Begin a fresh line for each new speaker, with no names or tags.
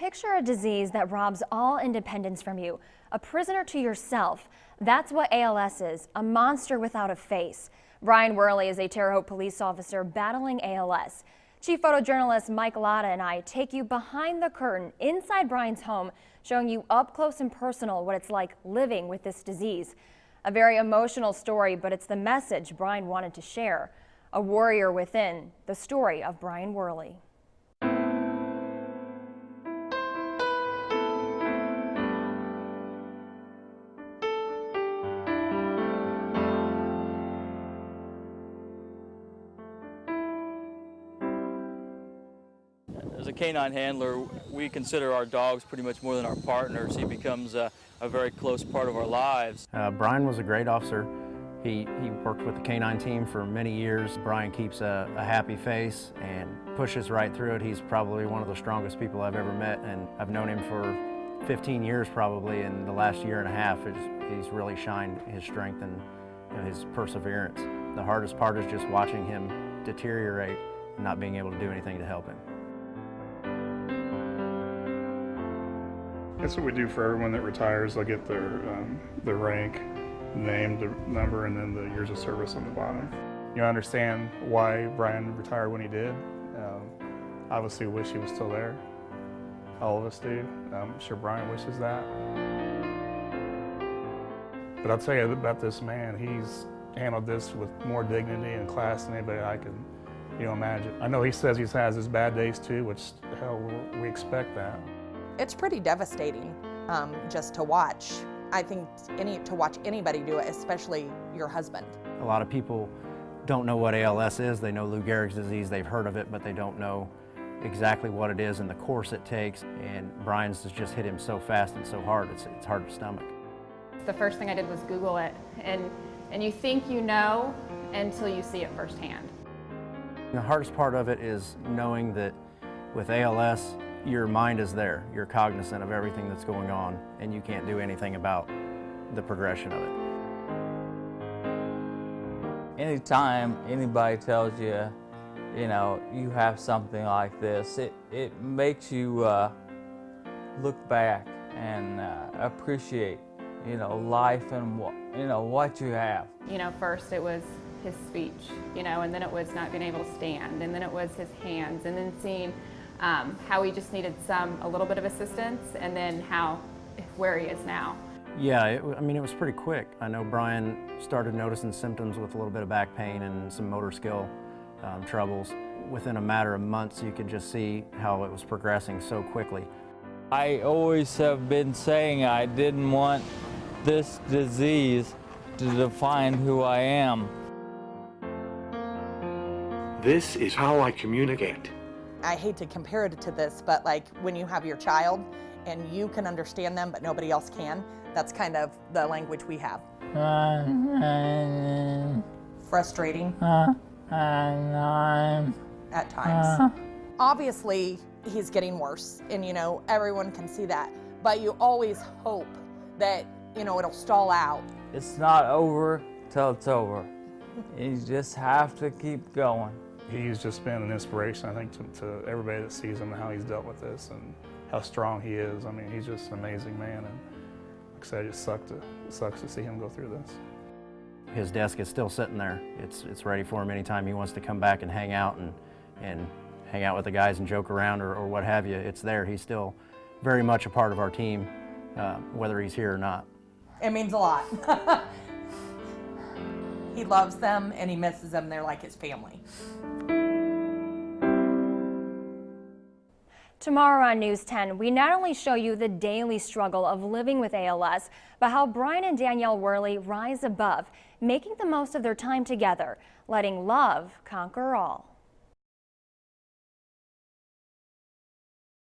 Picture a disease that robs all independence from you, a prisoner to yourself. That's what ALS is, a monster without a face. Brian Worley is a Terre Haute police officer battling ALS. Chief photojournalist Mike Latta and I take you behind the curtain inside Brian's home, showing you up close and personal what it's like living with this disease. A very emotional story, but it's the message Brian wanted to share. A warrior within, the story of Brian Worley.
As a canine handler, we consider our dogs pretty much more than our partners. He becomes a very close part of our lives.
Brian was a great officer. He worked with the canine team for many years. Brian keeps a happy face and pushes right through it. He's probably one of the strongest people I've ever met, and I've known him for 15 years probably, and the last year and a half he's really shined his strength and his perseverance. The hardest part is just watching him deteriorate and not being able to do anything to help him.
That's what we do for everyone that retires. They'll get their rank, name, the number, and then the years of service on the bottom. You understand why Brian retired when he did. Obviously wish he was still there. All of us do. I'm sure Brian wishes that. But I'll tell you about this man. He's handled this with more dignity and class than anybody I can imagine. I know he says he has his bad days too, which hell, we expect that.
It's pretty devastating just to watch. I think to watch anybody do it, especially your husband.
A lot of people don't know what ALS is. They know Lou Gehrig's disease, they've heard of it, but they don't know exactly what it is and the course it takes. And Brian's has just hit him so fast and so hard, it's hard to stomach.
The first thing I did was Google it, and you think you know until you see it firsthand.
The hardest part of it is knowing that with ALS, your mind is there. You're cognizant of everything that's going on, and you can't do anything about the progression of it.
Anytime anybody tells you, you have something like this, it makes you look back and appreciate, life and what you have.
First it was his speech, and then it was not being able to stand, and then it was his hands, and then seeing how he just needed a little bit of assistance, and then where he is now.
Yeah, it was pretty quick. I know Brian started noticing symptoms with a little bit of back pain and some motor skill troubles. Within a matter of months, you could just see how it was progressing so quickly.
I always have been saying I didn't want this disease to define who I am.
This is how I communicate.
I hate to compare it to this, but like when you have your child and you can understand them but nobody else can, that's kind of the language we have. Frustrating at times. Obviously, he's getting worse, and everyone can see that, but you always hope that it'll stall out.
It's not over till it's over. You just have to keep going.
He's just been an inspiration, I think, to everybody that sees him and how he's dealt with this and how strong he is. I mean, he's just an amazing man, and like I said, it just sucks to see him go through this.
His desk is still sitting there. It's ready for him anytime he wants to come back and hang out and hang out with the guys and joke around or what have you. It's there. He's still very much a part of our team, whether he's here or not.
It means a lot. He loves them and he misses them. They're like his family.
Tomorrow on News 10, we not only show you the daily struggle of living with ALS, but how Brian and Danielle Worley rise above, making the most of their time together, letting love conquer all.